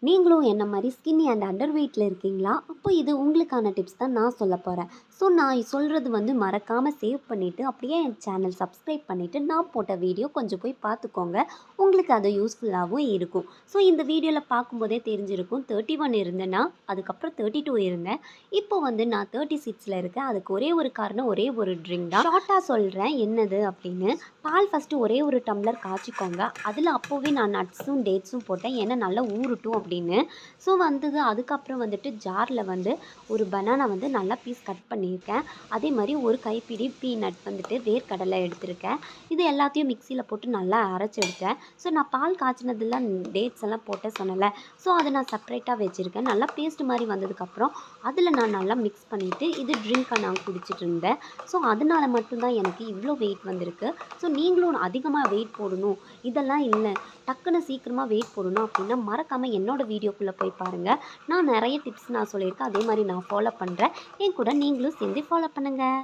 நீங்களும் என்ன மாதிரி ஸ்கின்னி அண்ட் அண்டர் வெயிட்டில் இருக்கீங்களா? அப்போ இது உங்களுக்கான டிப்ஸ் தான் நான் சொல்ல போகிறேன். ஸோ நான் சொல்கிறது வந்து மறக்காமல் சேவ் பண்ணிவிட்டு அப்படியே என் சேனல் சப்ஸ்கிரைப் பண்ணிவிட்டு நான் போட்ட வீடியோ கொஞ்சம் போய் பார்த்துக்கோங்க. உங்களுக்கு அது யூஸ்ஃபுல்லாகவும் இருக்கும். ஸோ இந்த வீடியோவில் பார்க்கும்போதே தெரிஞ்சிருக்கும் 31 இருந்தேன்னா அதுக்கப்புறம் 32 இருந்தேன். இப்போ வந்து நான் 36ல் இருக்கேன். அதுக்கு ஒரே ஒரு காரணம் ஒரே ஒரு ட்ரிங்க் தான். ஷார்ட்டாக சொல்கிறேன் என்னது அப்படின்னு. பால் ஃபஸ்ட்டு ஒரே ஒரு டம்ளர் காய்ச்சிக்கோங்க. அதில் அப்போவே நான் நட்ஸும் டேட்ஸும் போட்டேன். ஏன்னா நல்லா ஊறட்டும் அப்படின்னு. ஸோ வந்தது அதுக்கப்புறம் வந்துட்டு ஜாரில் வந்து ஒரு பனானா வந்து நல்லா பீஸ் கட் பண்ணியிருக்கேன். அதே மாதிரி ஒரு கைப்பிடி பீனட் வந்துட்டு வேர்க்கடலை எடுத்திருக்கேன். இது எல்லாத்தையும் மிக்சியில் போட்டு நல்லா அரைச்சி எடுத்தேன். ஸோ நான் பால் காய்ச்சினதில் டேட்ஸ் எல்லாம் போட்டு சொன்னல. ஸோ அதை நான் செப்பரேட்டாக வச்சுருக்கேன். நல்லா பேஸ்ட் மாதிரி வந்ததுக்கப்புறம் அதில் நான் நல்லா மிக்ஸ் பண்ணிவிட்டு இது ட்ரிங்க்காக நான் குடிச்சிட்டு இருந்தேன். ஸோ அதனால மட்டும்தான் எனக்கு இவ்வளோ வெயிட் வந்திருக்கு. ஸோ நீங்களும் அதிகமாக வெயிட் போடணும் இதெல்லாம் இல்லை, டக்குன்னு சீக்கிரமாக வெயிட் போடணும் அப்படின்னா மறக்காமல் என்னோடய வீடியோக்குள்ளே போய் பாருங்கள். நான் நிறைய டிப்ஸ் நான் சொல்லியிருக்கேன். அதே மாதிரி நான் ஃபாலோ பண்ணுறேன். என் கூட நீங்களும் சேர்ந்து ஃபாலோ பண்ணுங்கள்.